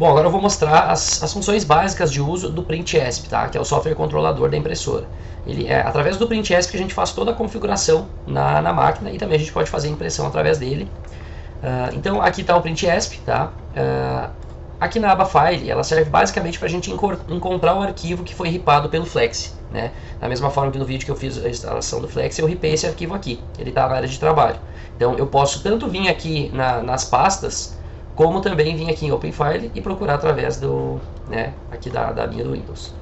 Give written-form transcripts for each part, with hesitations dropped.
Bom, agora eu vou mostrar as funções básicas de uso do PrintEsp, tá? Que é o software controlador da impressora. Ele é através do PrintEsp que a gente faz toda a configuração na máquina e também a gente pode fazer impressão através dele. Então aqui está o PrintEsp, tá? Aqui na aba File, ela serve basicamente para a gente encontrar o arquivo que foi ripado pelo Flex, né? Da mesma forma que no vídeo que eu fiz a instalação do Flex, eu ripei esse arquivo aqui, ele está na área de trabalho. Então eu posso tanto vir aqui nas pastas, como também vir aqui em Open File e procurar através aqui da linha do Windows.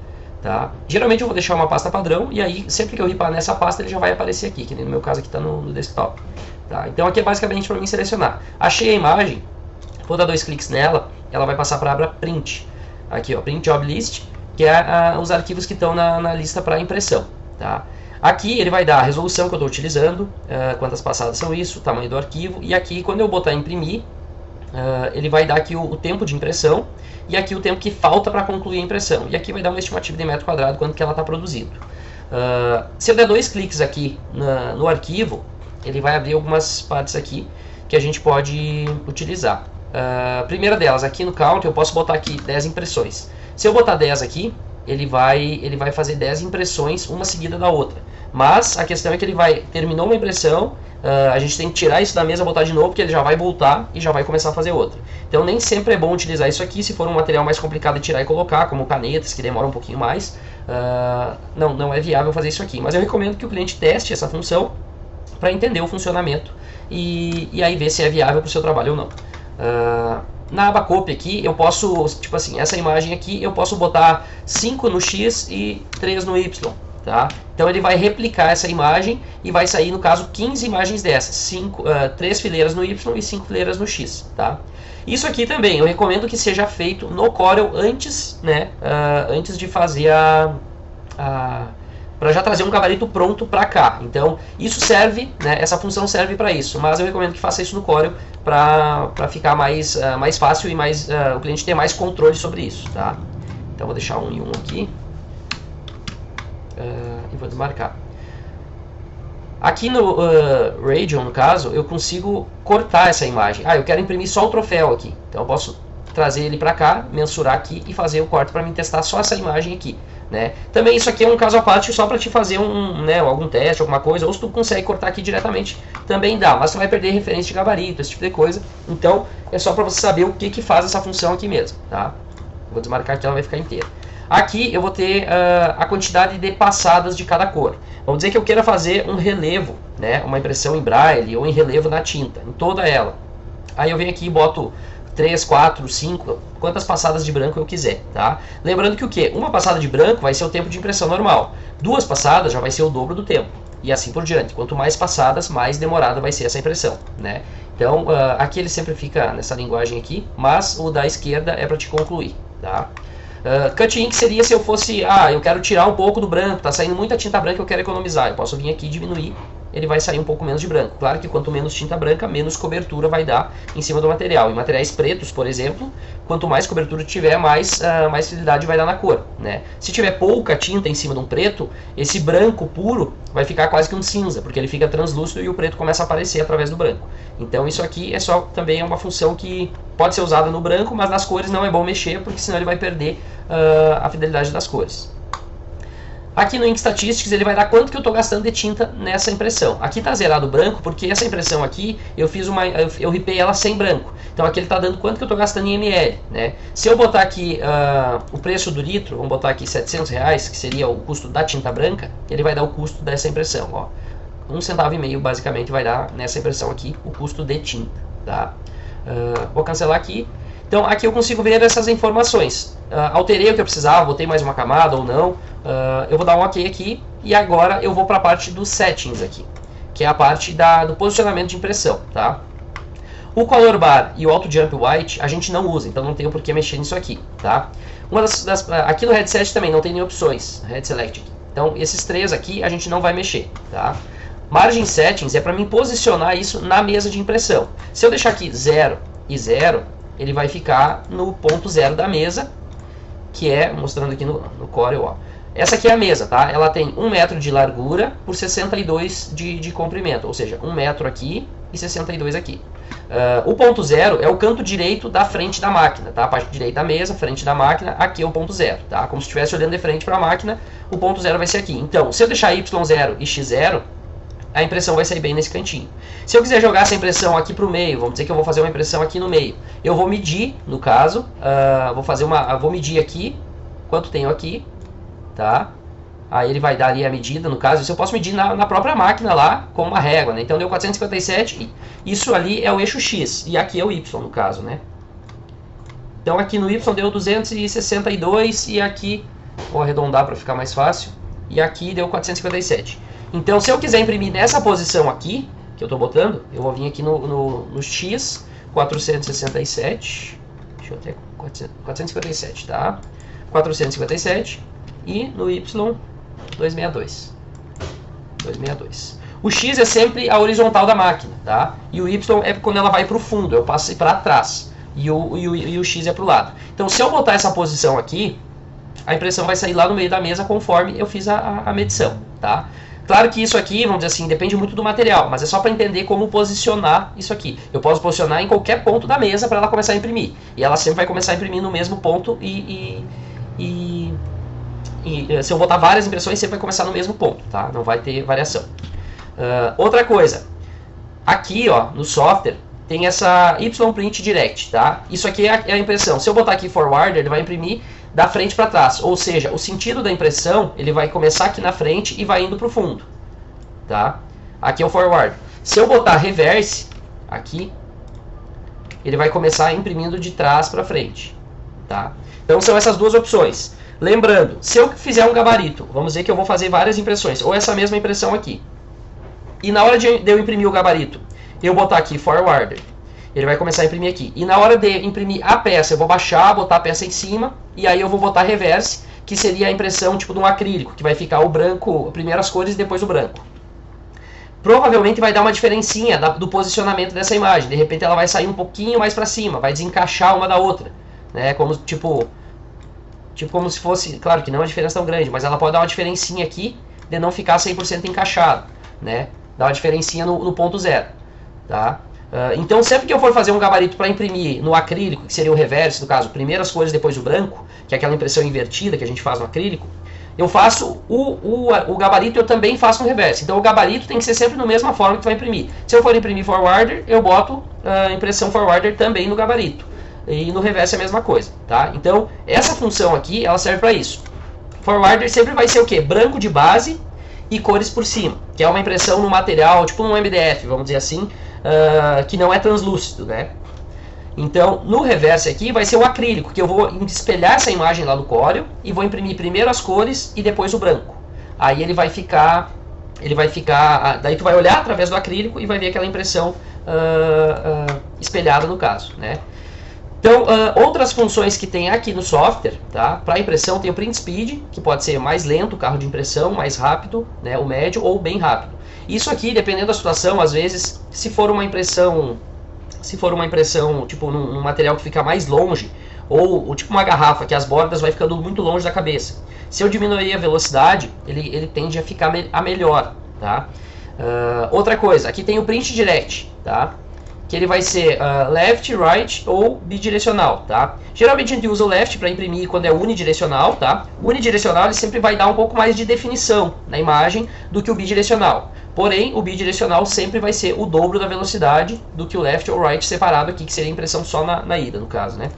Tá? Geralmente eu vou deixar uma pasta padrão e aí sempre que eu ripar nessa pasta ele já vai aparecer aqui, que no meu caso aqui está no desktop. Tá? Então aqui é basicamente para mim selecionar. Achei a imagem, vou dar 2 cliques nela, ela vai passar para a aba Print. Aqui ó, Print Job List, que é os arquivos que estão na lista para impressão. Tá? Aqui ele vai dar a resolução que eu estou utilizando, quantas passadas são isso, o tamanho do arquivo, e aqui quando eu botar imprimir, ele vai dar aqui o tempo de impressão e aqui o tempo que falta para concluir a impressão. E aqui vai dar uma estimativa de metro quadrado quanto que ela está produzindo. Se eu der 2 cliques aqui no arquivo, ele vai abrir algumas partes aqui que a gente pode utilizar. A primeira delas, aqui no Count, eu posso botar aqui 10 impressões. Se eu botar 10 aqui, ele vai fazer 10 impressões, uma seguida da outra. Mas a questão é que terminou uma impressão, a gente tem que tirar isso da mesa, botar de novo, porque ele já vai voltar e já vai começar a fazer outra. Então nem sempre é bom utilizar isso aqui, se for um material mais complicado de tirar e colocar, como canetas, que demoram um pouquinho mais, não é viável fazer isso aqui. Mas eu recomendo que o cliente teste essa função para entender o funcionamento e aí ver se é viável para o seu trabalho ou não. Na aba Copy aqui, eu posso, tipo assim, essa imagem aqui, eu posso botar 5 no X e 3 no Y. Tá? Então ele vai replicar essa imagem e vai sair, no caso, 15 imagens dessas, 3 fileiras no Y e 5 fileiras no X. Tá? Isso aqui também eu recomendo que seja feito no Corel antes, antes de fazer para já trazer um gabarito pronto para cá. Então isso serve, essa função serve para isso, mas eu recomendo que faça isso no Corel para ficar mais fácil e o cliente ter mais controle sobre isso. Tá? Então vou deixar 1 e 1 aqui. E vou desmarcar. Aqui no Radeon, no caso, eu consigo cortar essa imagem. Eu quero imprimir só o troféu aqui. Então eu posso trazer ele para cá, mensurar aqui e fazer o corte para mim testar só essa imagem aqui. Também isso aqui é um caso à parte só para te fazer algum teste, alguma coisa, ou se tu consegue cortar aqui diretamente, também dá, mas tu vai perder referência de gabarito, esse tipo de coisa. Então é só para você saber o que faz essa função aqui mesmo. Tá? Vou desmarcar aqui, ela vai ficar inteira. Aqui eu vou ter a quantidade de passadas de cada cor. Vamos dizer que eu queira fazer um relevo, uma impressão em braille ou em relevo na tinta, em toda ela. Aí eu venho aqui e boto 3, 4, 5, quantas passadas de branco eu quiser. Tá? Lembrando que o quê? Uma passada de branco vai ser o tempo de impressão normal. 2 passadas já vai ser o dobro do tempo. E assim por diante. Quanto mais passadas, mais demorada vai ser essa impressão. Então aqui ele sempre fica nessa linguagem aqui, mas o da esquerda é para te concluir. Tá? Cut Ink seria se eu fosse, eu quero tirar um pouco do branco, está saindo muita tinta branca, eu quero economizar. Eu posso vir aqui e diminuir, ele vai sair um pouco menos de branco. Claro que quanto menos tinta branca, menos cobertura vai dar em cima do material. Em materiais pretos, por exemplo, quanto mais cobertura tiver, mais fidelidade vai dar na cor. Se tiver pouca tinta em cima de um preto, esse branco puro vai ficar quase que um cinza, porque ele fica translúcido e o preto começa a aparecer através do branco. Então isso aqui também é uma função que pode ser usada no branco, mas nas cores não é bom mexer, porque senão ele vai perder a fidelidade das cores. Aqui no Ink Statistics ele vai dar quanto que eu estou gastando de tinta nessa impressão. Aqui está zerado o branco, porque essa impressão aqui eu ripei ela sem branco. Então aqui ele está dando quanto que eu estou gastando em ml. Se eu botar aqui o preço do litro, vamos botar aqui R$700, que seria o custo da tinta branca, ele vai dar o custo dessa impressão. Ó. 1,5 centavo basicamente vai dar nessa impressão aqui o custo de tinta. Tá? Vou cancelar aqui. Então aqui eu consigo ver essas informações. Alterei o que eu precisava, botei mais uma camada ou não. Eu vou dar um OK aqui e agora eu vou para a parte dos settings aqui, que é a parte do posicionamento de impressão. Tá? O Color Bar e o Auto Jump White a gente não usa, então não tenho por que mexer nisso aqui. Tá? Aqui no Headset também não tem nem opções, Head Select aqui. Então esses 3 aqui a gente não vai mexer. Tá? Margin Settings é para mim posicionar isso na mesa de impressão. Se eu deixar aqui 0 e 0, ele vai ficar no ponto 0 da mesa, que é, mostrando aqui no Corel, ó. Essa aqui é a mesa, tá? Ela tem 1 metro de largura por 62 de comprimento, ou seja, 1 metro aqui e 62 aqui. O ponto zero é o canto direito da frente da máquina, tá? A parte direita da mesa, frente da máquina, aqui é o ponto zero, tá? Como se estivesse olhando de frente para a máquina, o ponto zero vai ser aqui. Então, se eu deixar y0 e x0, a impressão vai sair bem nesse cantinho. Se eu quiser jogar essa impressão aqui para o meio, vamos dizer que eu vou fazer uma impressão aqui no meio, eu vou medir, no caso, vou medir aqui, quanto tenho aqui, tá? Aí ele vai dar ali a medida, no caso, isso eu posso medir na própria máquina lá, com uma régua, né? Então deu 457, e isso ali é o eixo X, e aqui é o Y, no caso, né? Então aqui no Y deu 262, e aqui, vou arredondar para ficar mais fácil, e aqui deu 457. Então se eu quiser imprimir nessa posição aqui, que eu estou botando, eu vou vir aqui no X, 467, deixa eu até, 457, tá? 457, e no Y, 262. O X é sempre a horizontal da máquina, tá? E o Y é quando ela vai para o fundo, eu passo para trás. E o X é para o lado. Então, se eu botar essa posição aqui, a impressão vai sair lá no meio da mesa conforme eu fiz a medição, tá? Claro que isso aqui, vamos dizer assim, depende muito do material, mas é só para entender como posicionar isso aqui. Eu posso posicionar em qualquer ponto da mesa para ela começar a imprimir. E ela sempre vai começar a imprimir no mesmo ponto e se eu botar várias impressões, sempre vai começar no mesmo ponto, tá? Não vai ter variação. Outra coisa, aqui ó, no software, tem essa Y-Print Direct, tá? Isso aqui é a impressão. Se eu botar aqui Forward, ele vai imprimir da frente para trás. Ou seja, o sentido da impressão, ele vai começar aqui na frente e vai indo para o fundo, tá? Aqui é o Forward. Se eu botar Reverse, aqui, ele vai começar imprimindo de trás para frente, tá? Então são essas duas opções. Lembrando, se eu fizer um gabarito, vamos dizer que eu vou fazer várias impressões, ou essa mesma impressão aqui, e na hora de eu imprimir o gabarito, eu botar aqui Forward, ele vai começar a imprimir aqui. E na hora de imprimir a peça, eu vou baixar, botar a peça em cima, e aí eu vou botar Reverse, que seria a impressão tipo de um acrílico, que vai ficar o branco, primeiro as cores e depois o branco. Provavelmente vai dar uma diferencinha do posicionamento dessa imagem. De repente ela vai sair um pouquinho mais para cima, vai desencaixar uma da outra, né? Como como se fosse, claro que não é uma diferença tão grande, mas ela pode dar uma diferencinha aqui de não ficar 100% encaixado, né? Dá uma diferencinha no ponto zero, tá? Então sempre que eu for fazer um gabarito para imprimir no acrílico, que seria o reverse, no caso, primeiro as cores, depois o branco, que é aquela impressão invertida que a gente faz no acrílico, eu faço o gabarito, eu também faço no reverse. Então o gabarito tem que ser sempre da mesma forma que tu vai imprimir. Se eu for imprimir forwarder, eu boto a impressão forwarder também no gabarito. E no reverse é a mesma coisa, tá? Então, essa função aqui, ela serve para isso. Forwarder sempre vai ser o quê? Branco de base e cores por cima, que é uma impressão no material, tipo um MDF, vamos dizer assim, que não é translúcido, né? Então, no reverse aqui vai ser o acrílico, que eu vou espelhar essa imagem lá do Corel e vou imprimir primeiro as cores e depois o branco. Aí ele vai ficar, daí tu vai olhar através do acrílico e vai ver aquela impressão espelhada no caso, né? Então, outras funções que tem aqui no software, tá? Para impressão tem o print speed, que pode ser mais lento, o carro de impressão, mais rápido, né? O médio ou bem rápido. Isso aqui, dependendo da situação, às vezes, se for uma impressão tipo num material que fica mais longe, ou tipo uma garrafa, que as bordas vai ficando muito longe da cabeça. Se eu diminuir a velocidade, ele tende a ficar melhor, tá? Outra coisa, aqui tem o print direct, tá? Que ele vai ser left, right ou bidirecional, tá? Geralmente a gente usa o left para imprimir quando é unidirecional, tá? O unidirecional ele sempre vai dar um pouco mais de definição na imagem do que o bidirecional. Porém, o bidirecional sempre vai ser o dobro da velocidade do que o left ou right separado aqui, que seria a impressão só na ida, no caso, né?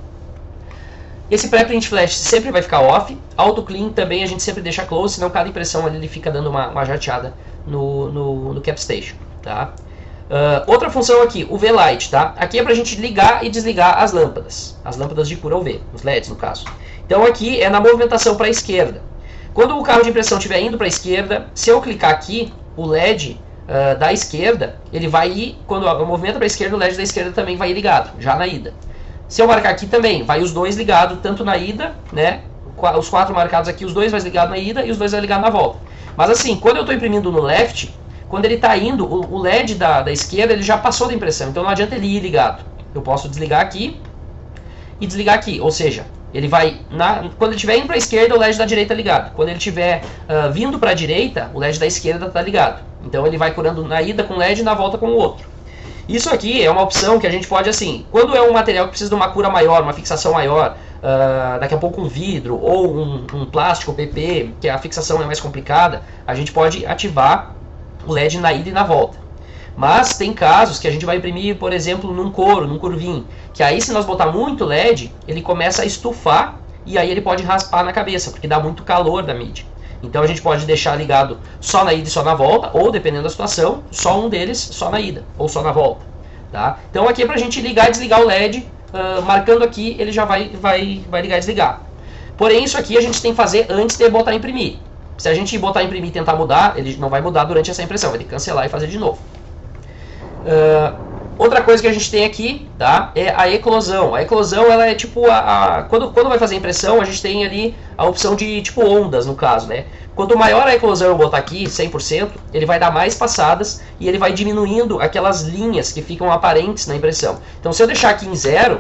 Esse pré-print flash sempre vai ficar off. Auto clean também a gente sempre deixa close, senão cada impressão ali ele fica dando uma jateada no CapStation, tá? Outra função aqui, o V-Light, tá? Aqui é pra gente ligar e desligar as lâmpadas de cura UV, os LEDs no caso. Então aqui é na movimentação para a esquerda. Quando o carro de impressão estiver indo para a esquerda, se eu clicar aqui, o LED da esquerda, ele vai ir, quando eu movimento para a esquerda, o LED da esquerda também vai ir ligado, já na ida. Se eu marcar aqui também, vai os dois ligados, tanto na ida, né? Os 4 marcados aqui, os dois vai ligados na ida e os dois vai ligados na volta. Mas assim, quando eu estou imprimindo no left, quando ele está indo, o LED da esquerda ele já passou da impressão, então não adianta ele ir ligado. Eu posso desligar aqui e desligar aqui, ou seja, ele vai, quando ele estiver indo para a esquerda, o LED da direita ligado. Quando ele estiver vindo para a direita, o LED da esquerda está ligado. Então ele vai curando na ida com o LED e na volta com o outro. Isso aqui é uma opção que a gente pode, assim, quando é um material que precisa de uma cura maior, uma fixação maior, daqui a pouco um vidro ou um plástico PP, que a fixação é mais complicada, a gente pode ativar o LED na ida e na volta. Mas tem casos que a gente vai imprimir, por exemplo, num couro, num curvinho, que aí se nós botar muito LED, ele começa a estufar e aí ele pode raspar na cabeça, porque dá muito calor da mídia. Então a gente pode deixar ligado só na ida e só na volta, ou dependendo da situação, só um deles só na ida, ou só na volta. Tá? Então aqui é para a gente ligar e desligar o LED, marcando aqui, ele já vai ligar e desligar. Porém isso aqui a gente tem que fazer antes de botar imprimir. Se a gente botar imprimir e tentar mudar, ele não vai mudar durante essa impressão, vai ter que cancelar e fazer de novo. Outra coisa que a gente tem aqui, tá, é a eclosão. A eclosão ela é tipo quando vai fazer a impressão, a gente tem ali a opção de tipo ondas, no caso, né? Quanto maior a eclosão eu botar aqui, 100%, ele vai dar mais passadas e ele vai diminuindo aquelas linhas que ficam aparentes na impressão. Então se eu deixar aqui em 0,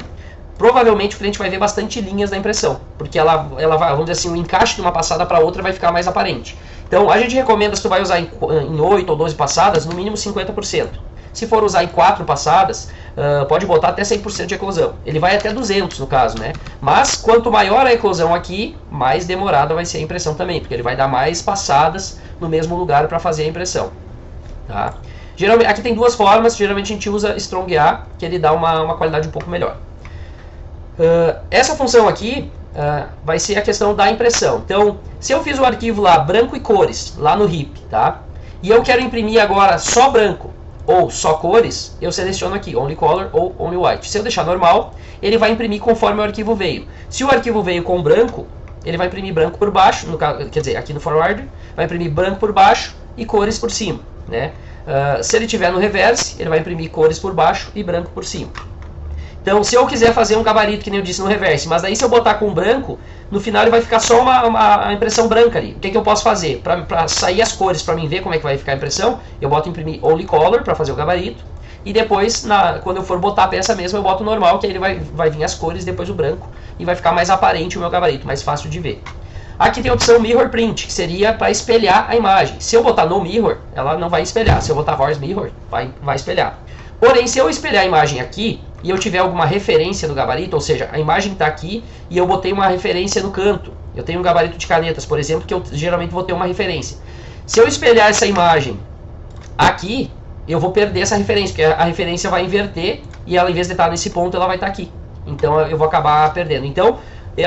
provavelmente o cliente vai ver bastante linhas na impressão, porque ela vai, vamos dizer assim, o encaixe de uma passada para outra vai ficar mais aparente. Então a gente recomenda, se tu vai usar em 8 ou 12 passadas, no mínimo 50%. Se for usar em 4 passadas, pode botar até 100% de eclosão. Ele vai até 200 no caso, né? Mas quanto maior a eclosão aqui, mais demorada vai ser a impressão também, porque ele vai dar mais passadas no mesmo lugar para fazer a impressão. Tá? Geralmente, aqui tem duas formas, geralmente a gente usa Strong A, que ele dá uma qualidade um pouco melhor. Essa função aqui vai ser a questão da impressão. Então, se eu fiz o arquivo lá, branco e cores, lá no RIP, tá? E eu quero imprimir agora só branco, ou só cores, eu seleciono aqui Only Color ou Only White. Se eu deixar normal, ele vai imprimir conforme o arquivo veio. Se o arquivo veio com branco, ele vai imprimir branco por baixo, no caso, quer dizer, aqui no forward, vai imprimir branco por baixo e cores por cima, né? Se ele tiver no reverse, ele vai imprimir cores por baixo e branco por cima. Então, se eu quiser fazer um gabarito, que nem eu disse no reverse, mas daí se eu botar com branco, no final ele vai ficar só uma impressão branca ali. O que eu posso fazer? Para sair as cores, para mim ver como é que vai ficar a impressão, eu boto imprimir Only Color para fazer o gabarito. E depois, quando eu for botar a peça mesmo, eu boto o normal, que aí ele vai vir as cores, depois o branco. E vai ficar mais aparente o meu gabarito, mais fácil de ver. Aqui tem a opção Mirror Print, que seria para espelhar a imagem. Se eu botar no Mirror, ela não vai espelhar. Se eu botar Horse Mirror, vai espelhar. Porém, se eu espelhar a imagem aqui, e eu tiver alguma referência no gabarito, ou seja, a imagem está aqui e eu botei uma referência no canto. Eu tenho um gabarito de canetas, por exemplo, que eu geralmente vou ter uma referência. Se eu espelhar essa imagem aqui, eu vou perder essa referência, porque a referência vai inverter e ela, em vez de estar nesse ponto, ela vai estar aqui. Então eu vou acabar perdendo. Então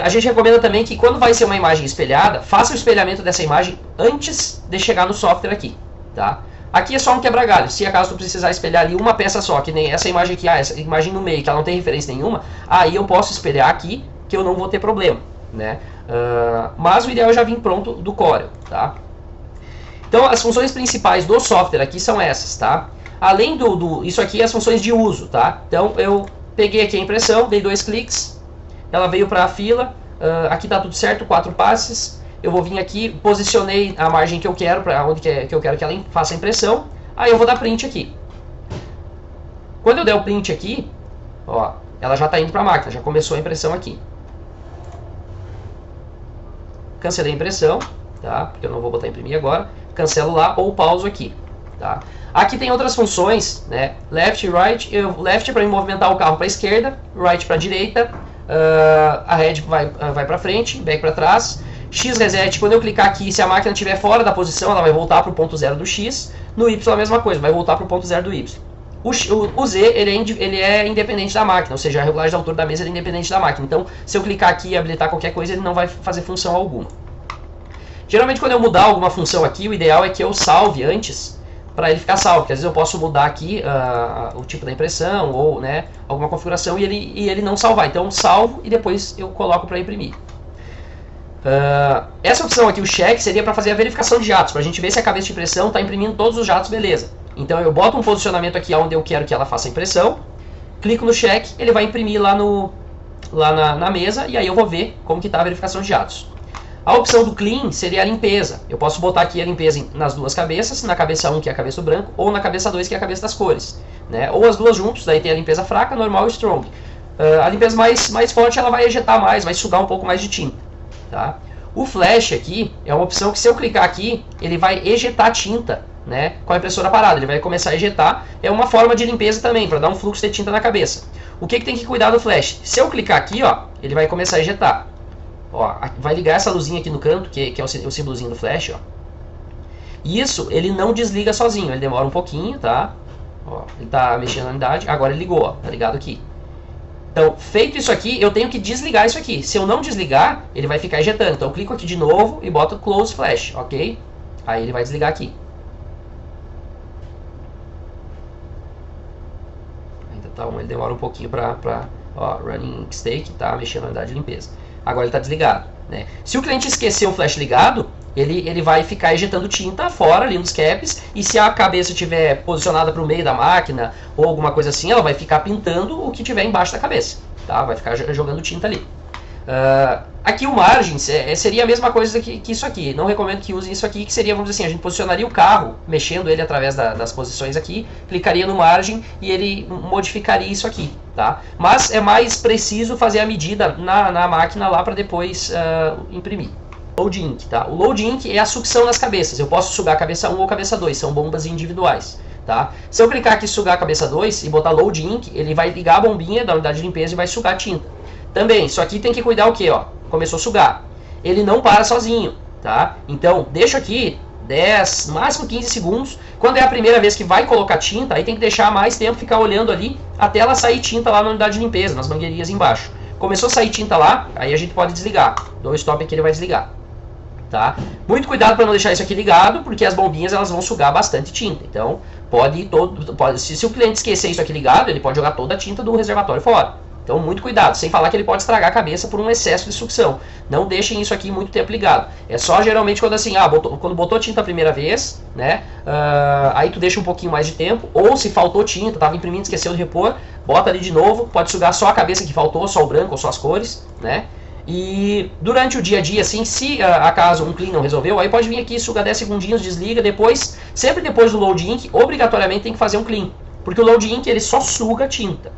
a gente recomenda também que quando vai ser uma imagem espelhada, faça o espelhamento dessa imagem antes de chegar no software aqui, tá? Aqui é só um quebra-galho. Se acaso tu precisar espelhar ali uma peça só, que nem essa imagem aqui, essa imagem no meio, que ela não tem referência nenhuma, aí eu posso espelhar aqui, que eu não vou ter problema, né? Mas o ideal é já vir pronto do Corel, tá? Então as funções principais do software aqui são essas, tá? Além isso aqui é as funções de uso, tá? Então eu peguei aqui a impressão, dei 2 cliques, ela veio para a fila, aqui tá tudo certo, 4 passes. Eu vou vir aqui, posicionei a margem que eu quero, para onde que eu quero que ela faça a impressão. Aí eu vou dar print aqui. Quando eu der o print aqui, ó, ela já está indo para a máquina, já começou a impressão aqui. Cancelei a impressão, tá? Porque eu não vou botar imprimir agora. Cancelo lá ou pauso aqui, tá? Aqui tem outras funções, né? Left e right. Left para movimentar o carro para a esquerda, right para a direita. A head vai para frente, back para trás. X reset, quando eu clicar aqui, se a máquina estiver fora da posição, ela vai voltar para o ponto 0 do X. No Y a mesma coisa, vai voltar para o ponto 0 do Y. O Z ele é independente da máquina, ou seja, a regulagem da altura da mesa é independente da máquina. Então, se eu clicar aqui e habilitar qualquer coisa, ele não vai fazer função alguma. Geralmente, quando eu mudar alguma função aqui, o ideal é que eu salve antes, para ele ficar salvo. Porque às vezes eu posso mudar aqui o tipo da impressão, ou né, alguma configuração, e ele não salvar. Então, salvo e depois eu coloco para imprimir. Essa opção aqui, o check, seria para fazer a verificação de jatos, para a gente ver se a cabeça de impressão está imprimindo todos os jatos, beleza. Então eu boto um posicionamento aqui onde eu quero que ela faça a impressão, clico no check, ele vai imprimir lá na mesa, e aí eu vou ver como que está a verificação de jatos. A opção do clean seria a limpeza. Eu posso botar aqui a limpeza nas duas cabeças, na cabeça 1, que é a cabeça do branco, ou na cabeça 2, que é a cabeça das cores, né? Ou as duas juntos, daí tem a limpeza fraca, normal e strong. A limpeza mais forte, ela vai ejetar mais, vai sugar um pouco mais de tinta. Tá? O flash aqui é uma opção que, se eu clicar aqui, ele vai ejetar tinta né, com a impressora parada. Ele vai começar a ejetar. É uma forma de limpeza também, para dar um fluxo de tinta na cabeça. O que tem que cuidar do flash? Se eu clicar aqui, ó, ele vai começar a ejetar. Ó, vai ligar essa luzinha aqui no canto, que é o símbolozinho do flash, ó. Isso ele não desliga sozinho, ele demora um pouquinho, tá? Ó, ele tá mexendo na unidade, agora ele ligou, ó, tá ligado aqui. Então, feito isso aqui, eu tenho que desligar isso aqui. Se eu não desligar, ele vai ficar ejetando. Então, eu clico aqui de novo e boto Close Flash, ok? Aí ele vai desligar aqui. Ainda tá ele demora um pouquinho ó, Running Stake, tá? Mexendo na unidade de limpeza. Agora ele tá desligado, né? Se o cliente esquecer o flash ligado, ele vai ficar ejetando tinta fora ali nos caps, e se a cabeça estiver posicionada para o meio da máquina ou alguma coisa assim, ela vai ficar pintando o que tiver embaixo da cabeça, tá? Vai ficar jogando tinta ali. Aqui o margin seria a mesma coisa que isso aqui. Não recomendo que usem isso aqui, que seria, vamos dizer assim, a gente posicionaria o carro, mexendo ele através das posições aqui, clicaria no margin e ele modificaria isso aqui, tá? Mas é mais preciso fazer a medida na máquina lá para depois imprimir. Load Ink, tá? O Load Ink é a sucção nas cabeças. Eu posso sugar a cabeça 1 ou a cabeça 2, são bombas individuais, tá? Se eu clicar aqui em sugar a cabeça 2 e botar Load Ink, ele vai ligar a bombinha da unidade de limpeza e vai sugar a tinta. Também, só aqui tem que cuidar o que, ó? Começou a sugar. Ele não para sozinho, tá? Então, deixa aqui 10, máximo 15 segundos. Quando é a primeira vez que vai colocar tinta, aí tem que deixar mais tempo, ficar olhando ali até ela sair tinta lá na unidade de limpeza, nas mangueirinhas embaixo. Começou a sair tinta lá, aí a gente pode desligar. Dou o stop aqui, ele vai desligar. Tá? Muito cuidado para não deixar isso aqui ligado, porque as bombinhas elas vão sugar bastante tinta. Então, se o cliente esquecer isso aqui ligado, ele pode jogar toda a tinta do reservatório fora. Então, muito cuidado, sem falar que ele pode estragar a cabeça por um excesso de sucção. Não deixem isso aqui muito tempo ligado. É só geralmente quando assim, quando botou tinta a primeira vez, né? Aí tu deixa um pouquinho mais de tempo, ou se faltou tinta, estava imprimindo, esqueceu de repor, bota ali de novo, pode sugar só a cabeça que faltou, só o branco ou só as cores, né? E durante o dia a dia, assim, se acaso um clean não resolveu, aí pode vir aqui, suga 10 segundinhos, desliga, depois, sempre depois do Load Ink, obrigatoriamente tem que fazer um clean. Porque o Load Ink, ele só suga tinta.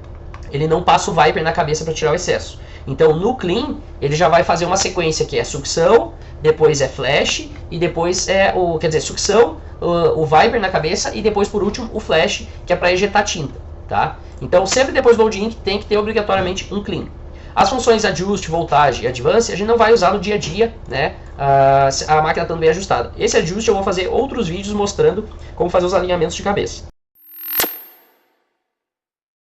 Ele não passa o Viper na cabeça para tirar o excesso. Então, no clean, ele já vai fazer uma sequência que é sucção, depois é flash, e depois sucção, o Viper na cabeça, e depois, por último, o flash, que é para ejetar tinta, tá? Então, sempre depois do Load Ink, tem que ter obrigatoriamente um clean. As funções Adjust, Voltage e Advance a gente não vai usar no dia a dia, né? A máquina estando bem ajustada. Esse Adjust eu vou fazer outros vídeos mostrando como fazer os alinhamentos de cabeça.